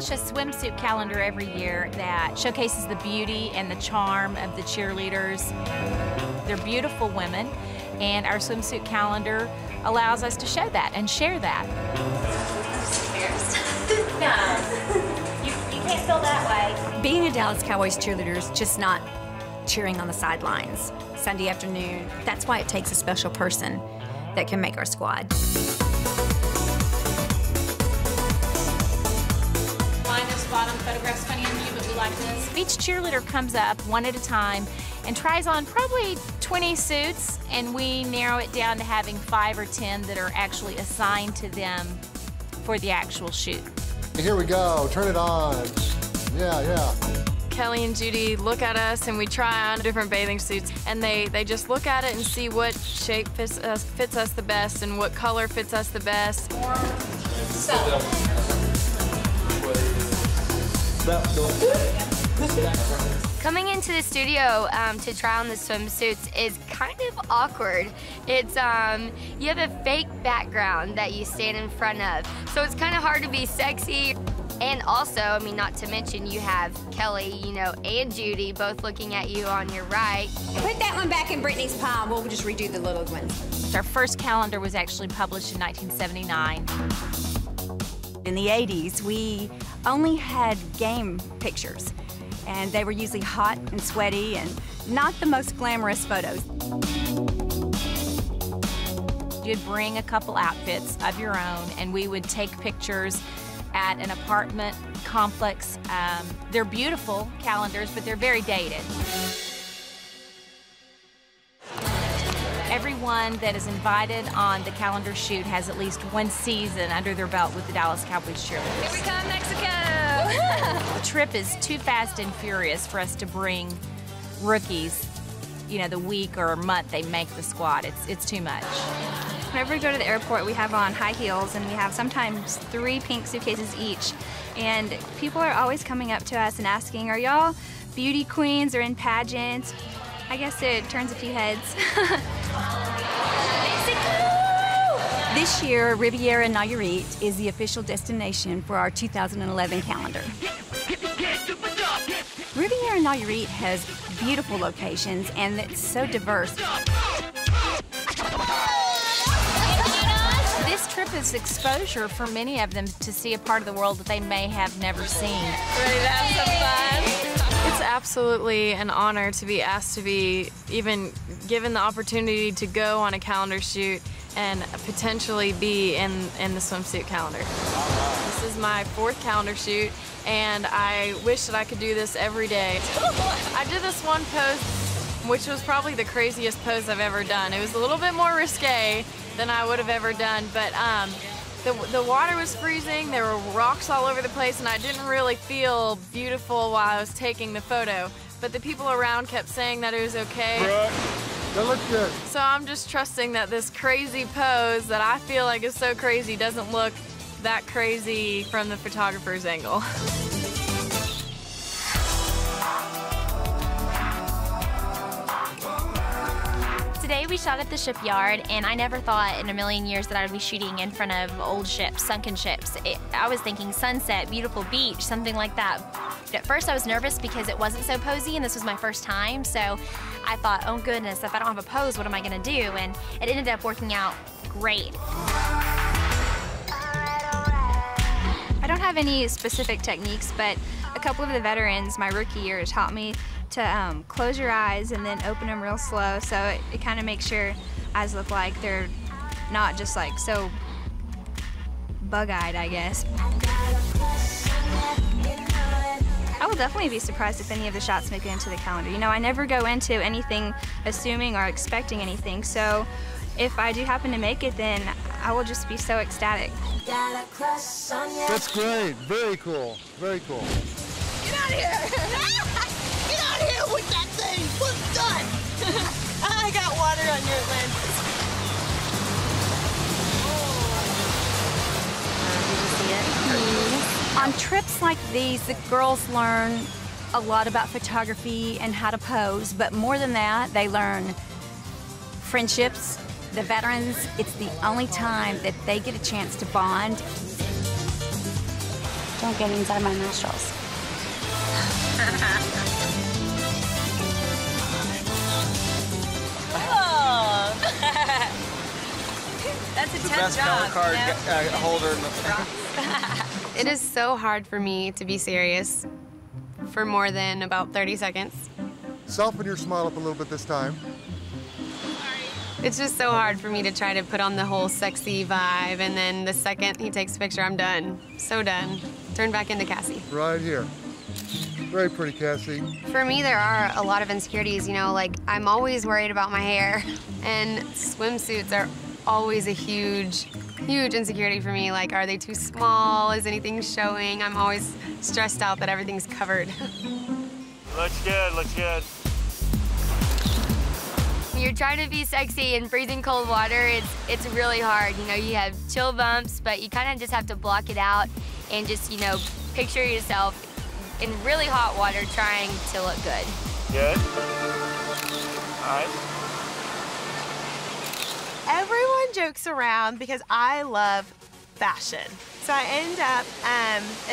publish a swimsuit calendar every year that showcases the beauty and the charm of the cheerleaders. They're beautiful women, and our swimsuit calendar allows us to show that and share that. No, you can't feel that way. Being a Dallas Cowboys cheerleader is just not cheering on the sidelines Sunday afternoon. That's why it takes a special person that can make our squad. Find this bottom photograph's funny on you, but we like this. Each cheerleader comes up one at a time and tries on probably 20 suits, and we narrow it down to having 5 or 10 that are actually assigned to them for the actual shoot. Here we go, turn it on. Yeah. Kelli and Judy look at us and we try on different bathing suits, and they just look at it and see what shape fits us the best and what color fits us the best. Coming into the studio to try on the swimsuits is kind of awkward. It's, you have a fake background that you stand in front of, so it's kind of hard to be sexy. And also, I mean, not to mention, you have Kelli, and Judy both looking at you on your right. Put that one back in Brittany's palm. We'll just redo the little ones. Our first calendar was actually published in 1979. In the 80s, we only had game pictures, and they were usually hot and sweaty and not the most glamorous photos. You'd bring a couple outfits of your own, and we would take pictures at an apartment complex. They're beautiful calendars, but they're very dated. Everyone that is invited on the calendar shoot has at least one season under their belt with the Dallas Cowboys Cheerleaders. Here we come, Mexico! The trip is too fast and furious for us to bring rookies, the week or month they make the squad. It's too much. Whenever we go to the airport, we have on high heels, and we have sometimes 3 pink suitcases each. And people are always coming up to us and asking, are y'all beauty queens or in pageants? I guess it turns a few heads. This year, Riviera Nayarit is the official destination for our 2011 calendar. Riviera Nayarit has beautiful locations, and it's so diverse. This trip is exposure for many of them to see a part of the world that they may have never seen. Ready to have some fun? It's absolutely an honor to be asked to be even given the opportunity to go on a calendar shoot and potentially be in the swimsuit calendar. This is my 4th calendar shoot, and I wish that I could do this every day. I did this one pose, which was probably the craziest pose I've ever done. It was a little bit more risque than I would have ever done, but the water was freezing, there were rocks all over the place, and I didn't really feel beautiful while I was taking the photo, but the people around kept saying that it was okay. That looks good. So I'm just trusting that this crazy pose that I feel like is so crazy doesn't look that crazy from the photographer's angle. Today we shot at the shipyard, and I never thought in a million years that I would be shooting in front of old ships, sunken ships. I was thinking sunset, beautiful beach, something like that. At first I was nervous because it wasn't so posy, and this was my first time, so I thought, oh goodness, if I don't have a pose, what am I gonna do? And it ended up working out great. I don't have any specific techniques, but a couple of the veterans my rookie year taught me to close your eyes and then open them real slow, so it kind of makes your eyes look like they're not just like so bug-eyed, I guess. I will definitely be surprised if any of the shots make it into the calendar. I never go into anything assuming or expecting anything, so if I do happen to make it, then I will just be so ecstatic. That's great. Very cool. Very cool. Get out of here! Get out of here with that thing! What's done? I got water on your lens. On trips like these, the girls learn a lot about photography and how to pose, but more than that, they learn friendships. The veterans, it's the only time that they get a chance to bond. Don't get inside my nostrils. Oh. That's a The tough best job, card you know? holder. It is so hard for me to be serious for more than about 30 seconds. Soften your smile up a little bit this time. It's just so hard for me to try to put on the whole sexy vibe, and then the second he takes a picture, I'm done. So done. Turn back into Cassie. Right here. Very pretty, Cassie. For me, there are a lot of insecurities, you know, like I'm always worried about my hair, and swimsuits are always a huge insecurity for me. Like, are they too small? Is anything showing? I'm always stressed out that everything's covered. Looks good, looks good. When you're trying to be sexy in freezing cold water, it's really hard. You know, you have chill bumps, but you kind of just have to block it out and just, you know, picture yourself in really hot water trying to look good. Good. All right. Everyone jokes around because I love fashion. So I end up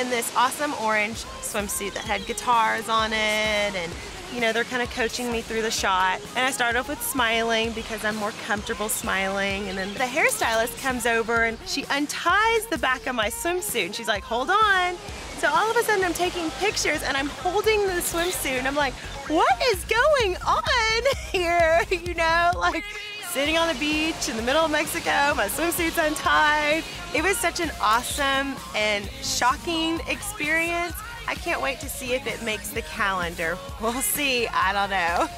in this awesome orange swimsuit that had guitars on it, and you know, they're kind of coaching me through the shot. And I start off with smiling because I'm more comfortable smiling. And then the hairstylist comes over and she unties the back of my swimsuit. And she's like, hold on. So all of a sudden I'm taking pictures and I'm holding the swimsuit and I'm like, what is going on here? You know, like sitting on the beach in the middle of Mexico, my swimsuit's untied. It was such an awesome and shocking experience. I can't wait to see if it makes the calendar. We'll see, I don't know.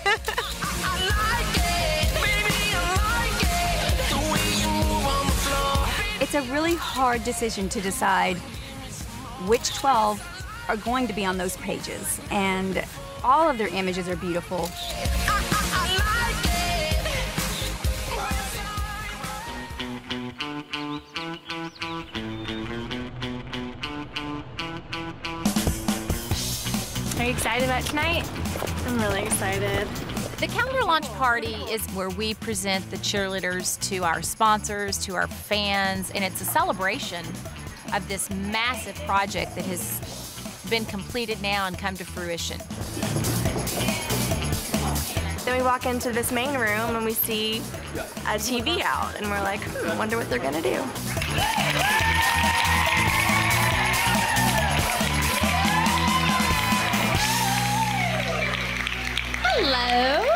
It's a really hard decision to decide which 12 are going to be on those pages, and all of their images are beautiful. Are you excited about tonight? I'm really excited. The calendar launch party is where we present the cheerleaders to our sponsors, to our fans, and it's a celebration of this massive project that has been completed now and come to fruition. Then we walk into this main room and we see a TV out, and we're like, I wonder what they're gonna do. Hello.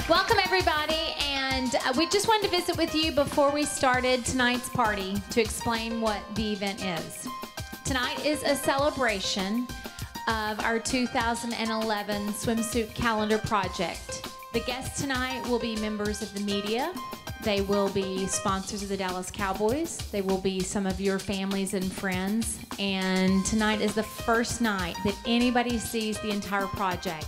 Welcome, everybody, and we just wanted to visit with you before we started tonight's party to explain what the event is. Tonight is a celebration of our 2011 swimsuit calendar project. The guests tonight will be members of the media. They will be sponsors of the Dallas Cowboys. They will be some of your families and friends. And tonight is the first night that anybody sees the entire project.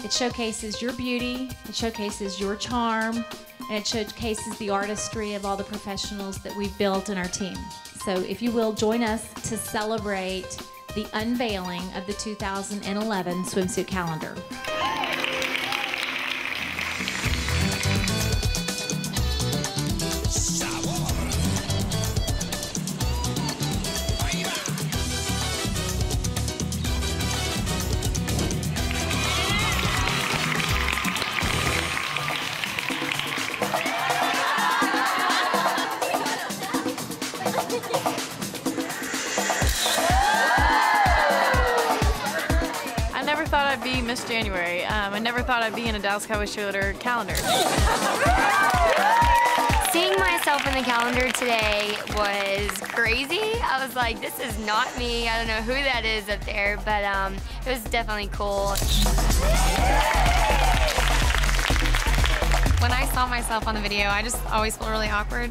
It showcases your beauty, it showcases your charm, and it showcases the artistry of all the professionals that we've built in our team. So if you will, join us to celebrate the unveiling of the 2011 swimsuit calendar. Miss January. I never thought I'd be in a Dallas Cowboys Cheerleader calendar. Seeing myself in the calendar today was crazy. I was like, this is not me. I don't know who that is up there, but it was definitely cool. When I saw myself on the video, I just always feel really awkward.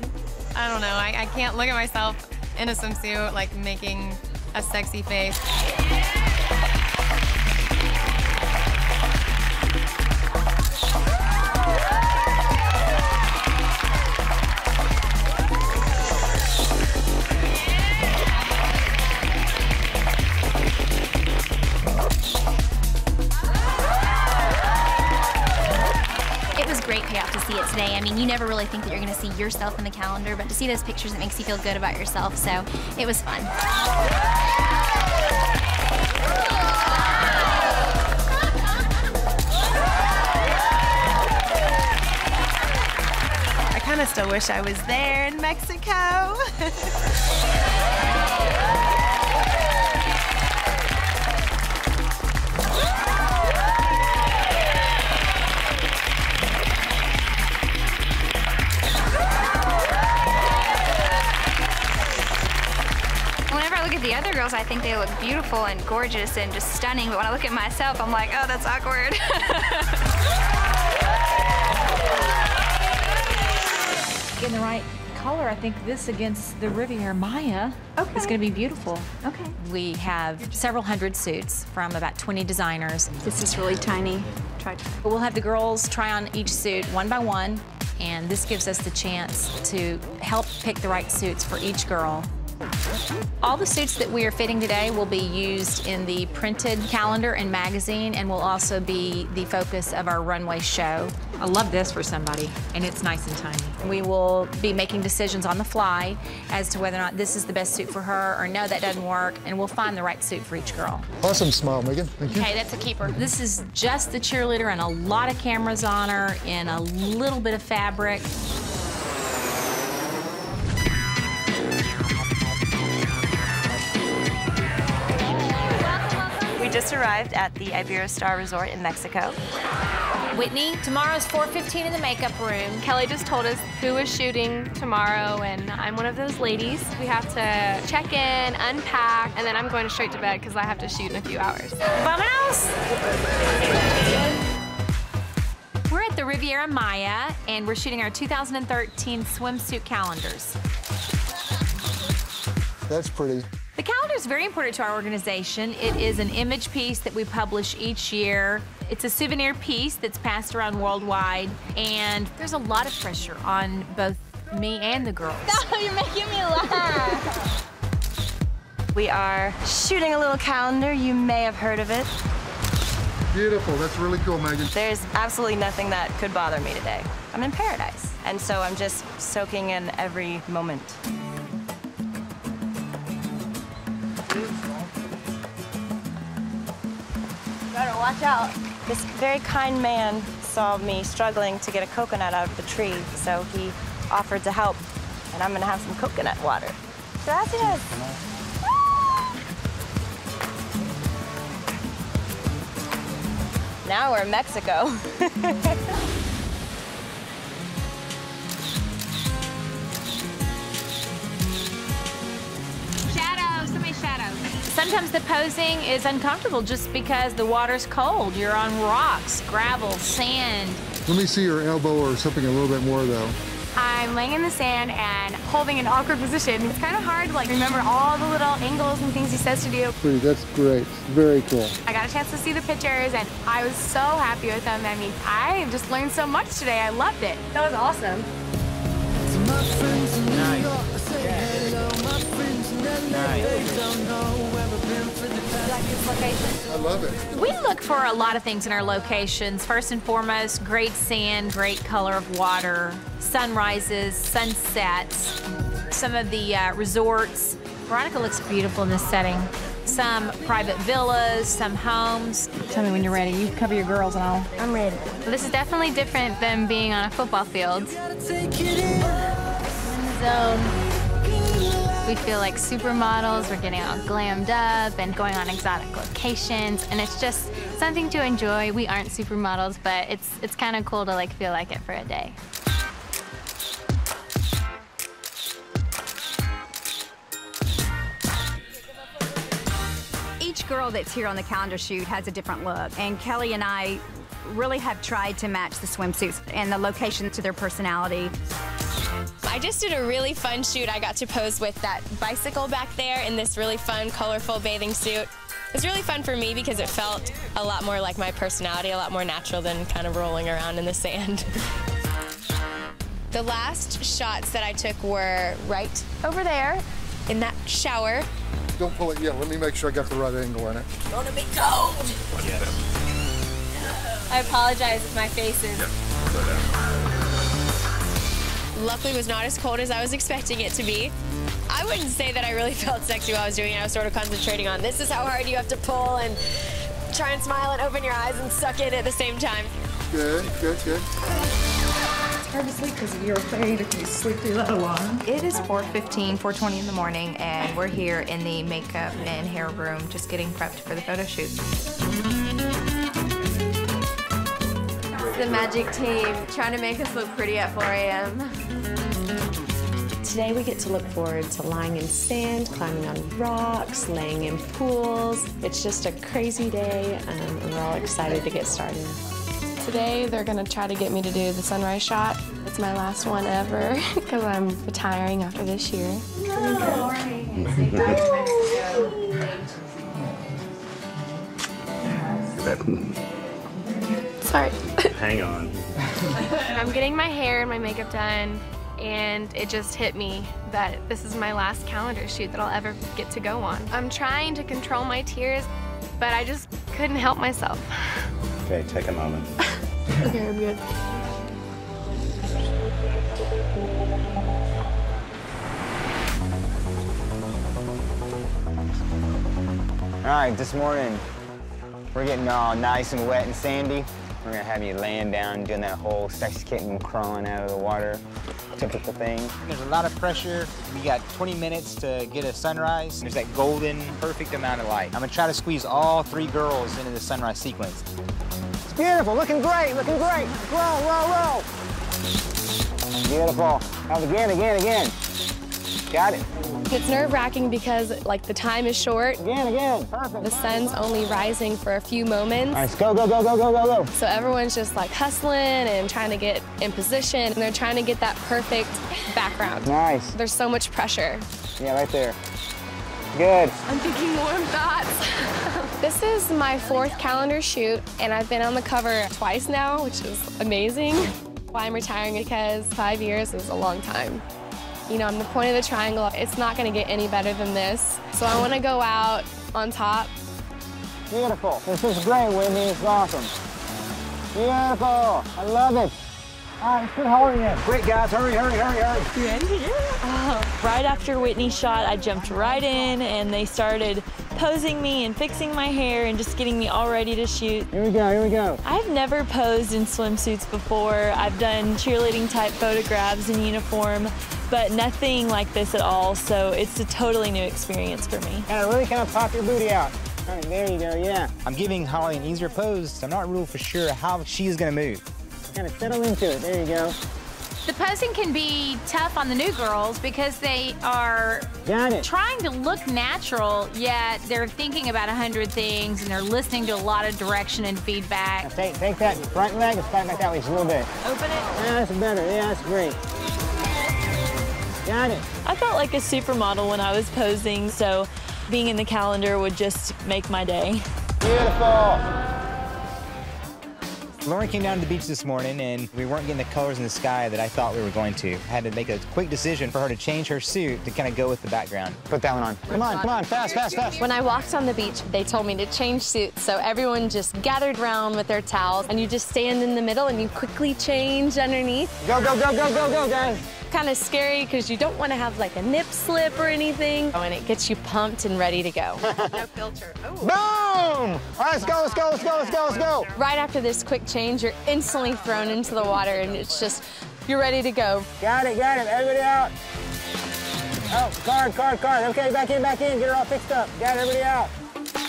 I don't know, I can't look at myself in a swimsuit, like making a sexy face. Great payoff to see it today. I mean, you never really think that you're going to see yourself in the calendar, but to see those pictures, it makes you feel good about yourself, so it was fun. kind of still wish I was there in Mexico. Whenever I look at the other girls, I think they look beautiful and gorgeous and just stunning, but when I look at myself, I'm like, oh, that's awkward. In the right color, I think this against the Riviera Maya is going to be beautiful. Okay. We have several hundred suits from about 20 designers. This is really tiny. We'll have the girls try on each suit one by one, and this gives us the chance to help pick the right suits for each girl. All the suits that we are fitting today will be used in the printed calendar and magazine, and will also be the focus of our runway show. I love this for somebody, and it's nice and tiny. We will be making decisions on the fly as to whether or not this is the best suit for her, or no, that doesn't work, and we'll find the right suit for each girl. Awesome smile, Megan. Thank you. Okay, that's a keeper. This is just the cheerleader and a lot of cameras on her and a little bit of fabric. We just arrived at the Iberostar Resort in Mexico. Whitney, tomorrow's 4:15 in the makeup room. Kelly just told us who is shooting tomorrow, and I'm one of those ladies. We have to check in, unpack, and then I'm going straight to bed because I have to shoot in a few hours. Vámonos! We're at the Riviera Maya, and we're shooting our 2013 swimsuit calendars. That's pretty. The calendar is very important to our organization. It is an image piece that we publish each year. It's a souvenir piece that's passed around worldwide, and there's a lot of pressure on both me and the girls. No, you're making me laugh. We are shooting a little calendar. You may have heard of it. Beautiful. That's really cool, Megan. There's absolutely nothing that could bother me today. I'm in paradise, and so I'm just soaking in every moment. Better watch out. This very kind man saw me struggling to get a coconut out of the tree, so he offered to help, and I'm gonna have some coconut water. Gracias. Now we're in Mexico. Shadows, so many shadows. Sometimes the posing is uncomfortable just because the water's cold. You're on rocks, gravel, sand. Let me see your elbow or something a little bit more, though. I'm laying in the sand and holding an awkward position. It's kind of hard to remember all the little angles and things he says to do. Pretty, that's great. Very cool. I got a chance to see the pictures, and I was so happy with them. I mean, I just learned so much today. I loved it. That was awesome. I love it. We look for a lot of things in our locations. First and foremost, great sand, great color of water, sunrises, sunsets, some of the resorts. Veronica looks beautiful in this setting. Some private villas, some homes. Tell me when you're ready. You cover your girls and all. I'm ready. This is definitely different than being on a football field. In the zone. We feel like supermodels. We're getting all glammed up and going on exotic locations, and it's just something to enjoy. We aren't supermodels, but it's kind of cool to feel like it for a day. Each girl that's here on the calendar shoot has a different look, and Kelly and I really have tried to match the swimsuits and the location to their personality. I just did a really fun shoot. I got to pose with that bicycle back there in this really fun, colorful bathing suit. It was really fun for me because it felt a lot more like my personality, a lot more natural than kind of rolling around in the sand. The last shots that I took were right over there in that shower. Don't pull it yet. Let me make sure I got the right angle in it. It's gonna be cold. I apologize if my face is... Luckily, it was not as cold as I was expecting it to be. I wouldn't say that I really felt sexy while I was doing it. I was sort of concentrating on this is how hard you have to pull and try and smile and open your eyes and suck in at the same time. Good, good, good. hard to sleep because you're afraid if you sleep through that alarm. It is 4:15, 4:20 in the morning, and we're here in the makeup and hair room just getting prepped for the photo shoot. The magic team trying to make us look pretty at 4 a.m. Today we get to look forward to lying in sand, climbing on rocks, laying in pools. It's just a crazy day, and we're all excited to get started. Today they're going to try to get me to do the sunrise shot. It's my last one ever because I'm retiring after this year. Sorry. Hang on. I'm getting my hair and my makeup done, and it just hit me that this is my last calendar shoot that I'll ever get to go on. I'm trying to control my tears, but I just couldn't help myself. Okay, take a moment. Okay, I'm good. All right, this morning, we're getting all nice and wet and sandy. We're gonna have you laying down, doing that whole sex kitten crawling out of the water, typical thing. There's a lot of pressure. We got 20 minutes to get a sunrise. There's that golden, perfect amount of light. I'm gonna try to squeeze all 3 girls into the sunrise sequence. It's beautiful, looking great, looking great. Roll, roll, roll. Beautiful. Now again. Got it. It's nerve-wracking because the time is short. Again, perfect. The sun's only rising for a few moments. All right, go. So everyone's just hustling and trying to get in position, and they're trying to get that perfect background. Nice. There's so much pressure. Yeah, right there. Good. I'm thinking warm thoughts. This is my 4th calendar shoot, and I've been on the cover twice now, which is amazing. Why I'm retiring because 5 years is a long time. You know, I'm the point of the triangle. It's not going to get any better than this. So I want to go out on top. Beautiful. This is great, Whitney. It's awesome. Beautiful. I love it. All right, good holding it. Quick, guys. Hurry. You ready? Yeah. Right after Whitney's shot, I jumped right in, and they started posing me and fixing my hair and just getting me all ready to shoot. Here we go. I've never posed in swimsuits before. I've done cheerleading type photographs in uniform, but nothing like this at all, so it's a totally new experience for me. And really kind of pop your booty out. All right, there you go, yeah. I'm giving Holly an easier pose. I'm not real for sure how she's gonna move. Kind of settle into it, there you go. The posing can be tough on the new girls because they are trying to look natural, yet they're thinking about 100 things and they're listening to a lot of direction and feedback. Now take that front leg and slide back that way just a little bit. Open it. Yeah, that's better. Yeah, that's great. Got it. I felt like a supermodel when I was posing, so being in the calendar would just make my day. Beautiful. Lauren came down to the beach this morning, and we weren't getting the colors in the sky that I thought we were going to. I had to make a quick decision for her to change her suit to kind of go with the background. Put that one on. Come on, fast. When I walked on the beach, they told me to change suits, so everyone just gathered around with their towels, and you just stand in the middle and you quickly change underneath. Go, guys. Kind of scary because you don't want to have a nip slip or anything, and it gets you pumped and ready to go. No filter. Oh. Boom! All right, let's go. Right after this quick change, you're instantly thrown into the water, and it's just, you're ready to go. Got it. Everybody out. Oh, card. Okay, back in. Get her all fixed up. Got everybody out.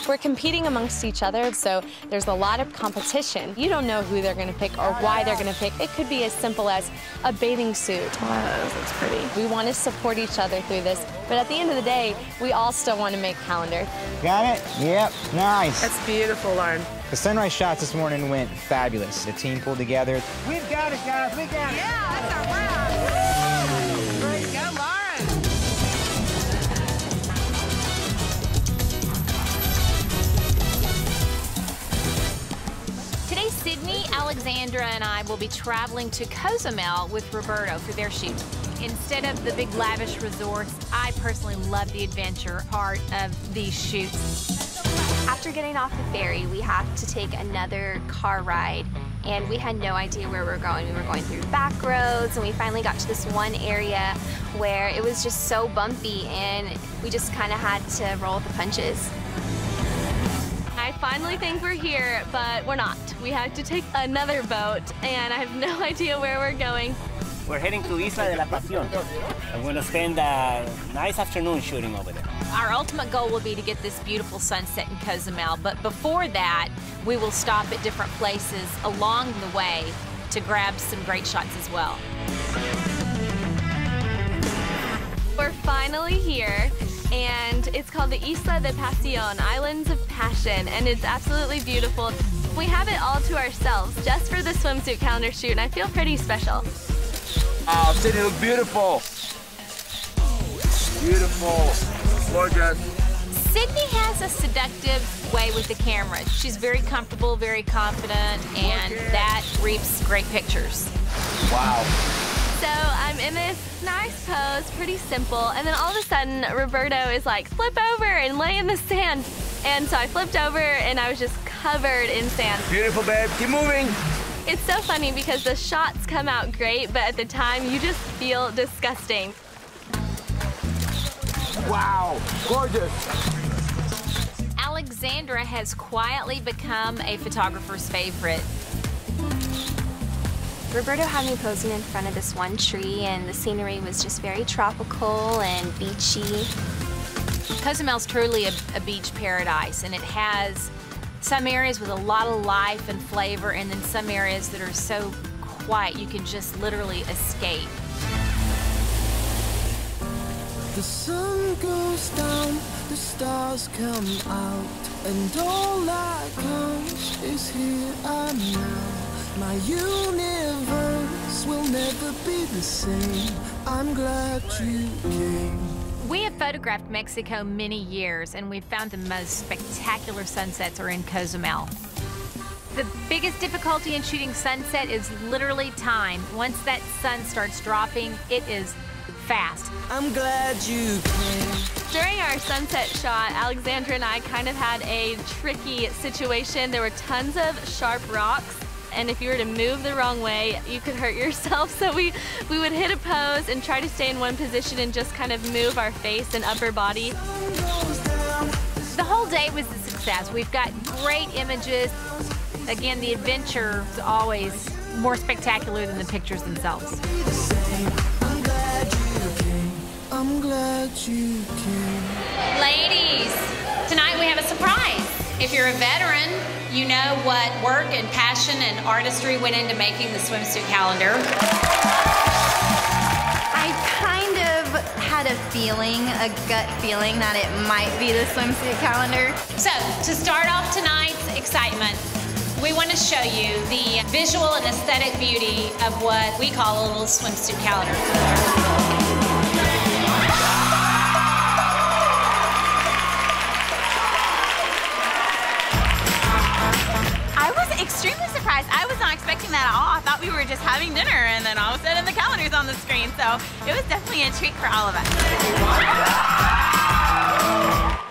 We're competing amongst each other, so there's a lot of competition. You don't know who they're going to pick or why they're going to pick. It could be as simple as a bathing suit. Wow, that's pretty. We want to support each other through this, but at the end of the day, we all still want to make calendar. Got it? Yep, nice. That's beautiful, Lauren. The sunrise shots this morning went fabulous. The team pulled together. We've got it, guys. We got it. Yeah, that's our round. Great, go, Lauren. Today, Sydney, Alexandra, and I will be traveling to Cozumel with Roberto for their shoot. Instead of the big lavish resorts, I personally love the adventure part of these shoots. After getting off the ferry, we have to take another car ride, and we had no idea where we were going. We were going through back roads, and we finally got to this one area where it was just so bumpy, and we just kind of had to roll with the punches. I finally think we're here, but we're not. We have to take another boat, and I have no idea where we're going. We're heading to Isla de la Pasión. I'm going to spend a nice afternoon shooting over there. Our ultimate goal will be to get this beautiful sunset in Cozumel, but before that, we will stop at different places along the way to grab some great shots as well. We're finally here, and it's called the Isla de Pasión, Islands of Passion, and it's absolutely beautiful. We have it all to ourselves just for the swimsuit calendar shoot, and I feel pretty special. Wow, city looks beautiful. Beautiful, gorgeous. Sydney has a seductive way with the camera. She's very comfortable, very confident, and that reaps great pictures. Wow. So I'm in this nice pose, pretty simple, and then all of a sudden Roberto is like, flip over and lay in the sand. And so I flipped over and I was just covered in sand. Beautiful, babe. Keep moving. It's so funny because the shots come out great, but at the time you just feel disgusting. Wow, gorgeous. Alexandra has quietly become a photographer's favorite. Roberto had me posing in front of this one tree, and the scenery was just very tropical and beachy. Cozumel's truly a beach paradise, and it has some areas with a lot of life and flavor, and then some areas that are so quiet you can just literally escape. The sun goes down, the stars come out, and all that counts is here and now. My universe will never be the same. I'm glad you came. We have photographed Mexico many years, and we've found the most spectacular sunsets are in Cozumel. The biggest difficulty in shooting sunset is literally time. Once that sun starts dropping, it is fast. I'm glad you came. During our sunset shot, Alexandra and I kind of had a tricky situation. There were tons of sharp rocks, and if you were to move the wrong way, you could hurt yourself. So we would hit a pose and try to stay in one position and just kind of move our face and upper body. The whole day was a success. We've got great images. Again, the adventure is always more spectacular than the pictures themselves. I'm glad you came. Ladies, tonight we have a surprise. If you're a veteran, you know what work and passion and artistry went into making the swimsuit calendar. I kind of had a feeling, a gut feeling that it might be the swimsuit calendar. So, to start off tonight's excitement, we want to show you the visual and aesthetic beauty of what we call a little swimsuit calendar. Extremely surprised. I was not expecting that at all. I thought we were just having dinner, and then all of a sudden the calendar's on the screen, so it was definitely a treat for all of us.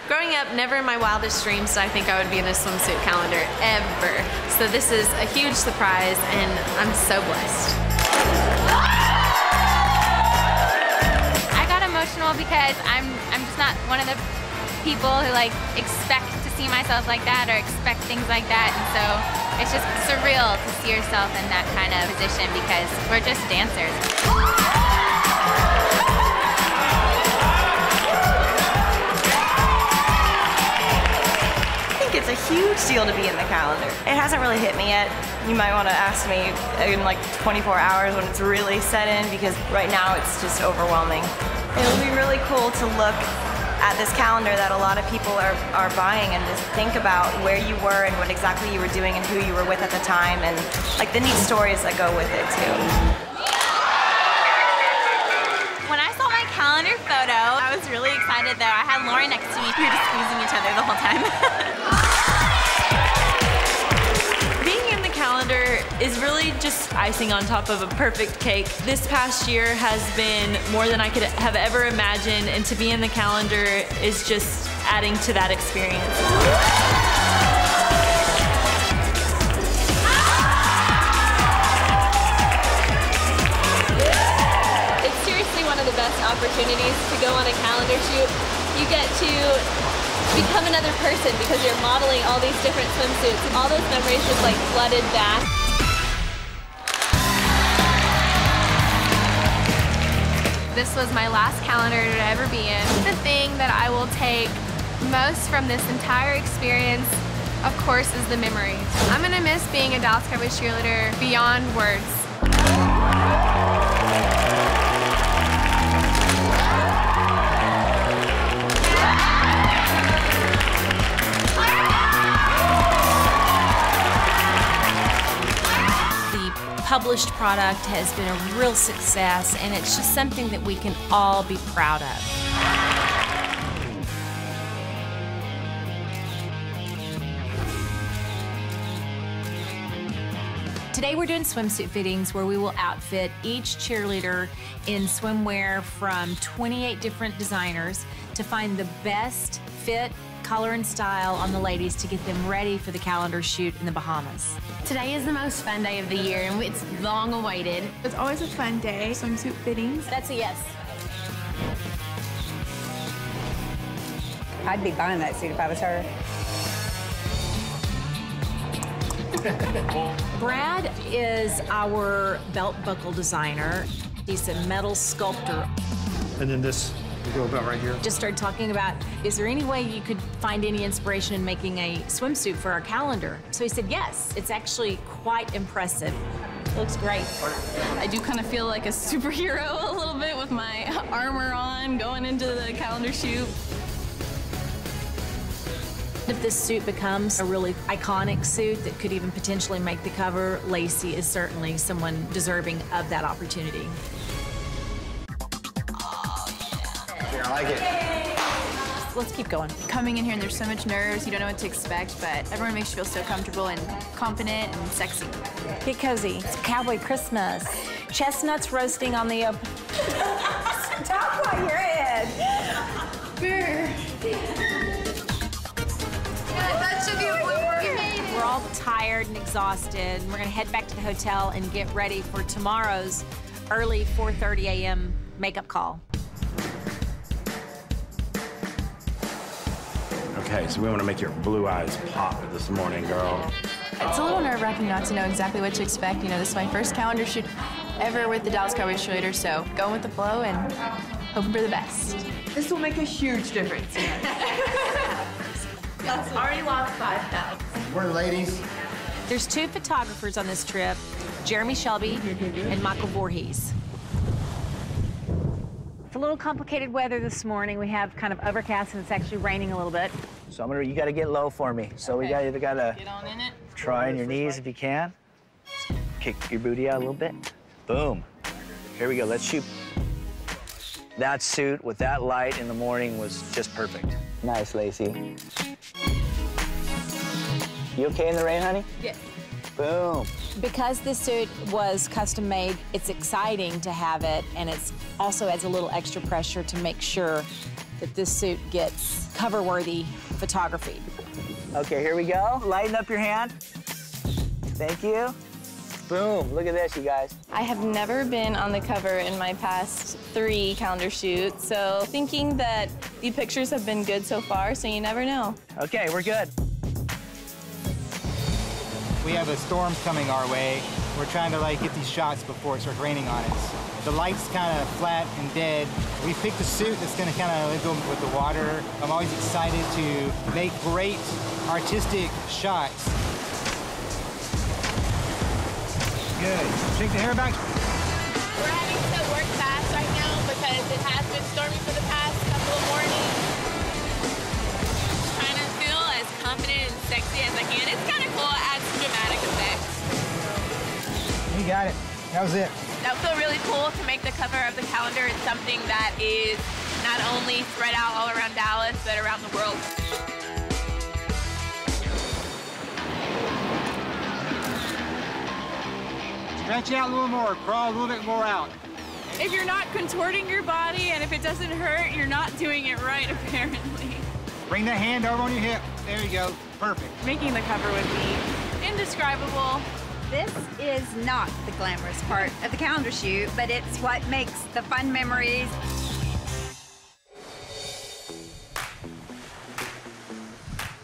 Growing up, never in my wildest dreams did I think I would be in a swimsuit calendar, ever. So this is a huge surprise, and I'm so blessed. I got emotional because I'm just not one of the people who like expect to see myself like that or expect things like that, and so it's just surreal to see yourself in that kind of position because we're just dancers. I think it's a huge deal to be in the calendar. It hasn't really hit me yet. You might want to ask me in like 24 hours when it's really set in, because right now it's just overwhelming. It'll be really cool to look at this calendar that a lot of people are buying and just think about where you were and what exactly you were doing and who you were with at the time, and like the neat stories that go with it too. When I saw my calendar photo, I was really excited though. I had Lauren next to me. We were just squeezing each other the whole time. Being in the calendar is really just icing on top of a perfect cake. This past year has been more than I could have ever imagined, and to be in the calendar is just adding to that experience. It's seriously one of the best opportunities to go on a calendar shoot. You get to become another person because you're modeling all these different swimsuits, and all those memories just like flooded back. This was my last calendar to ever be in. The thing that I will take most from this entire experience, of course, is the memories. I'm gonna miss being a Dallas Cowboys cheerleader beyond words. Published product has been a real success, and it's just something that we can all be proud of. Today we're doing swimsuit fittings where we will outfit each cheerleader in swimwear from 28 different designers to find the best fit, color, and style on the ladies to get them ready for the calendar shoot in the Bahamas. Today is the most fun day of the year, and it's long awaited. It's always a fun day. Swimsuit fittings. That's a yes. I'd be buying that suit if I was her. Brad is our belt buckle designer. He's a metal sculptor. And then this, we go about right here. Just started talking about, is there any way you could find any inspiration in making a swimsuit for our calendar? So he said yes. It's actually quite impressive. Looks great. I do kind of feel like a superhero a little bit with my armor on, going into the calendar shoot. If this suit becomes a really iconic suit that could even potentially make the cover, Lacey is certainly someone deserving of that opportunity. I like it. Let's keep going. Coming in here and there's so much nerves, you don't know what to expect, but everyone makes you feel so comfortable and confident and sexy. Get cozy. It's Cowboy Christmas. Chestnuts roasting on the open. Stop while you're in. That should be a blooper. We're all tired and exhausted. We're gonna head back to the hotel and get ready for tomorrow's early 4:30 a.m. makeup call. Okay, so we want to make your blue eyes pop this morning, girl. It's a little nerve-wracking not to know exactly what to expect. You know, this is my first calendar shoot ever with the Dallas Cowboys Cheerleaders, so going with the flow and hoping for the best. This will make a huge difference. Already lost 5 pounds. Morning, ladies. There's 2 photographers on this trip, Jeremy Shelby and Michael Voorhees. It's a little complicated weather this morning. We have kind of overcast and it's actually raining a little bit. So you gotta get low for me. So we gotta Get on in it. try on your knees if you can. Kick your booty out a little bit. Boom. Here we go, let's shoot. That suit with that light in the morning was just perfect. Nice, Lacey. You okay in the rain, honey? Yes. Boom. Because this suit was custom made, it's exciting to have it, and it's also adds a little extra pressure to make sure that this suit gets cover-worthy photography. Okay, here we go. Lighten up your hand. Thank you. Boom, look at this, you guys. I have never been on the cover in my past 3 calendar shoots, so thinking that the pictures have been good so far, so you never know. Okay, we're good. We have a storm coming our way. We're trying to get these shots before it starts raining on us. The light's kind of flat and dead. We picked a suit that's gonna kind of go with the water. I'm always excited to make great artistic shots. Good. Shake the hair back. We're having to work fast right now because it has been stormy for the past couple of mornings. Trying to feel as confident and sexy as I can. It's kind of cool. It adds dramatic effects. You got it. That was it. That would feel really cool to make the cover of the calendar. It's something that is not only spread out all around Dallas, but around the world. Stretch it out a little more. Crawl a little bit more out. If you're not contorting your body and if it doesn't hurt, you're not doing it right, apparently. Bring that hand over on your hip. There you go. Perfect. Making the cover would be indescribable. This is not the glamorous part of the calendar shoot, but it's what makes the fun memories.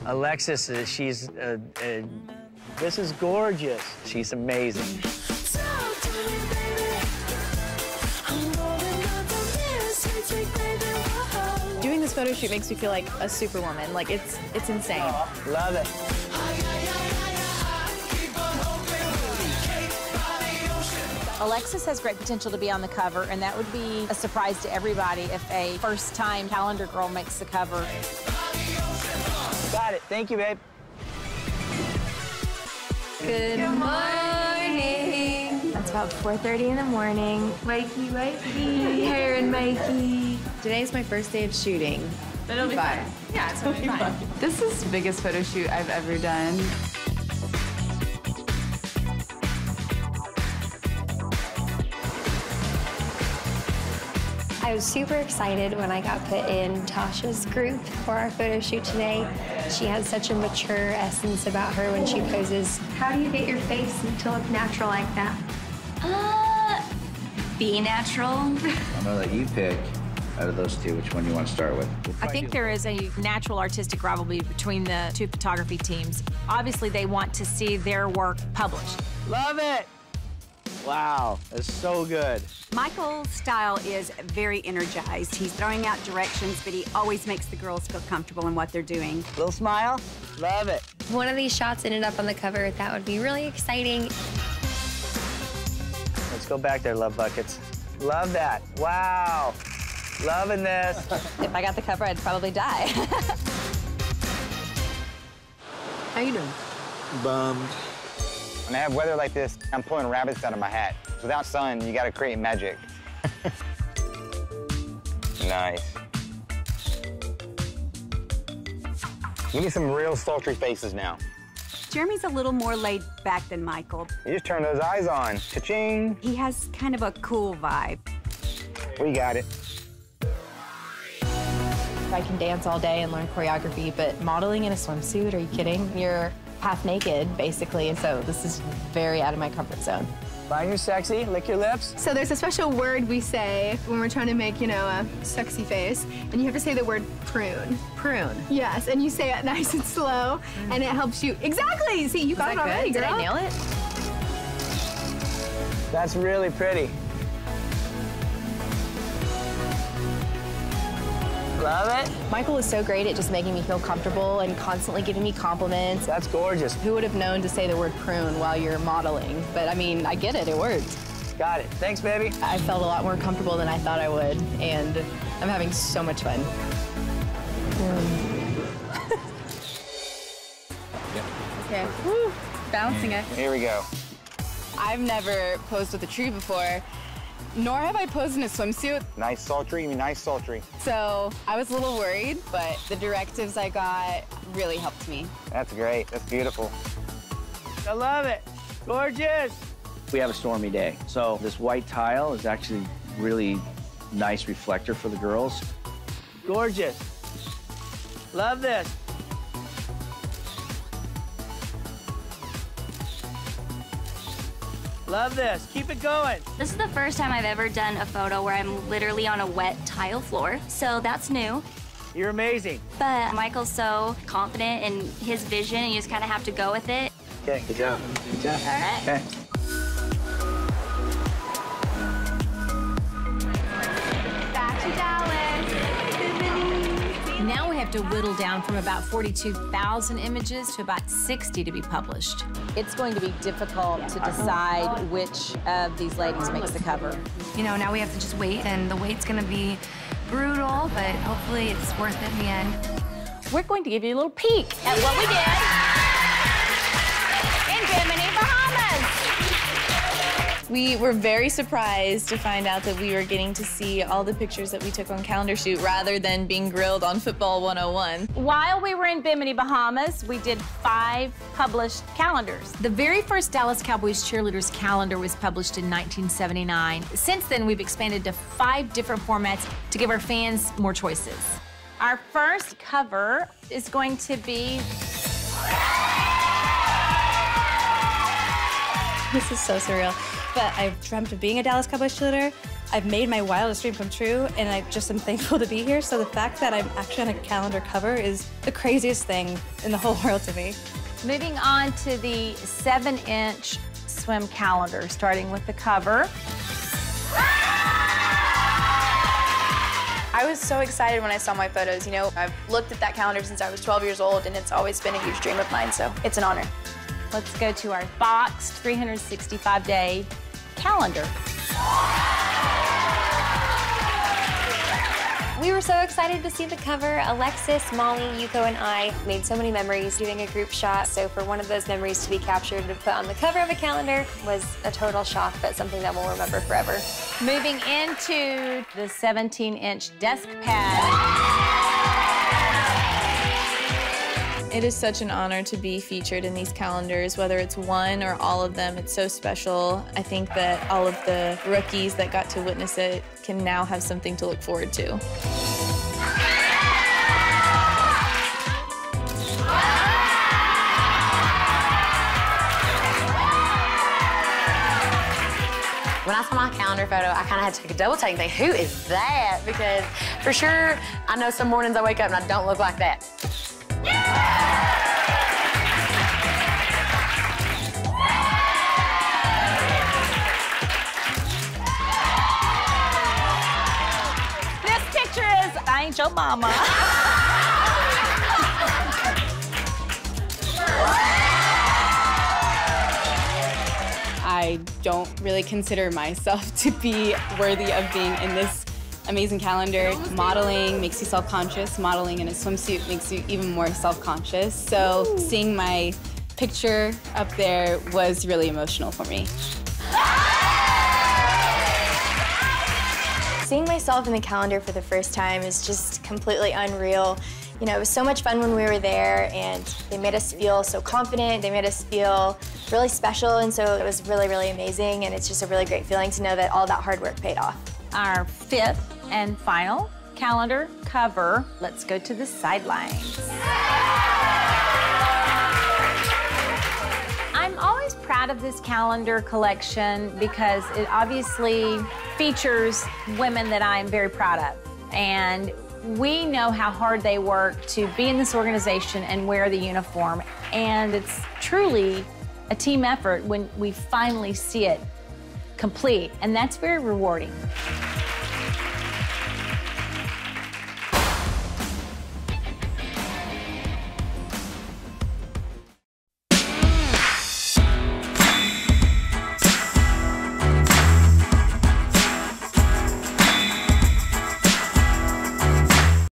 Alexis, this is gorgeous. She's amazing. Doing this photo shoot makes me feel like a superwoman. Like, it's insane. Love it. Alexis has great potential to be on the cover, and that would be a surprise to everybody if a first-time calendar girl makes the cover. Got it. Thank you, babe. Good morning. It's about 4:30 in the morning. Wakey, wakey, hair and makey. Today's my first day of shooting. But it'll be fine. Yeah, it's gonna be fine. This is the biggest photo shoot I've ever done. I was super excited when I got put in Tasha's group for our photo shoot today. She has such a mature essence about her when she poses. How do you get your face to look natural like that? Be natural. I'm gonna let you pick out of those two which one you want to start with. I think there is a natural artistic rivalry between the two photography teams. Obviously, they want to see their work published. Love it. Wow, that's so good. Michael's style is very energized. He's throwing out directions, but he always makes the girls feel comfortable in what they're doing. Little smile. Love it. If one of these shots ended up on the cover, that would be really exciting. Let's go back there, love buckets. Love that. Wow. Loving this. If I got the cover, I'd probably die. How you doing? Bummed. When I have weather like this, I'm pulling rabbits out of my hat. Without sun, you gotta create magic. Nice. Give me some real sultry faces now. Jeremy's a little more laid back than Michael. You just turn those eyes on. Cha-ching. He has kind of a cool vibe. We got it. I can dance all day and learn choreography, but modeling in a swimsuit, are you kidding? You're half naked, basically, and so this is very out of my comfort zone. Find your sexy, lick your lips. So there's a special word we say when we're trying to make, a sexy face, and you have to say the word prune. Prune? Yes, and you say it nice and slow, and it helps you. Exactly! See, you got it already, girl. Did I nail it? That's really pretty. Love it. Michael is so great at just making me feel comfortable and constantly giving me compliments. That's gorgeous. Who would have known to say the word prune while you're modeling? But I mean, I get it, it worked. Got it. Thanks, baby. I felt a lot more comfortable than I thought I would, and I'm having so much fun. Okay. Woo. Bouncing it. Here we go. I've never posed with a tree before, nor have I posed in a swimsuit. Nice sultry, nice sultry. So I was a little worried, but the directives I got really helped me. That's great. That's beautiful. I love it. Gorgeous. We have a stormy day, so this white tile is actually really nice reflector for the girls. Gorgeous. Love this. Love this. Keep it going. This is the first time I've ever done a photo where I'm literally on a wet tile floor, so that's new. You're amazing. But Michael's so confident in his vision, and you just kind of have to go with it. Okay, good job. Good job. All right. Okay. Back to Dallas. Now we have to whittle down from about 42,000 images to about 60 to be published. It's going to be difficult to decide which of these ladies makes the cover. Now we have to just wait, and the wait's gonna be brutal, but hopefully it's worth it in the end. We're going to give you a little peek at what we did in Bimini, Bahamas. We were very surprised to find out that we were getting to see all the pictures that we took on Calendar Shoot rather than being grilled on Football 101. While we were in Bimini, Bahamas, we did 5 published calendars. The very first Dallas Cowboys Cheerleaders calendar was published in 1979. Since then, we've expanded to 5 different formats to give our fans more choices. Our first cover is going to be... This is so surreal. But I've dreamt of being a Dallas Cowboys cheerleader. I've made my wildest dream come true, and I just am thankful to be here. So the fact that I'm actually on a calendar cover is the craziest thing in the whole world to me. Moving on to the 7-inch swim calendar, starting with the cover. was so excited when I saw my photos. You know, I've looked at that calendar since I was 12 years old, and it's always been a huge dream of mine, so it's an honor. Let's go to our boxed 365-day calendar. We were so excited to see the cover. Alexis, Molly, Yuko, and I made so many memories doing a group shot. So for one of those memories to be captured and put on the cover of a calendar was a total shock, but something that we'll remember forever. Moving into the 17-inch desk pad. It is such an honor to be featured in these calendars, whether it's one or all of them. It's so special. I think that all of the rookies that got to witness it can now have something to look forward to. When I saw my calendar photo, I kind of had to take a double take and think, who is that? Because for sure, I know some mornings I wake up and I don't look like that. This picture is, I ain't your mama. I don't really consider myself to be worthy of being in this amazing calendar. Modeling makes you self-conscious. Modeling in a swimsuit makes you even more self-conscious. So seeing my picture up there was really emotional for me. Seeing myself in the calendar for the first time is just completely unreal. You know, it was so much fun when we were there, and they made us feel so confident. They made us feel really special, and so it was really, really amazing, and it's just a really great feeling to know that all that hard work paid off. Our 5th and final calendar cover. Let's go to the sidelines. I'm always proud of this calendar collection because it obviously features women that I'm very proud of. And we know how hard they work to be in this organization and wear the uniform. And it's truly a team effort when we finally see it complete. And that's very rewarding.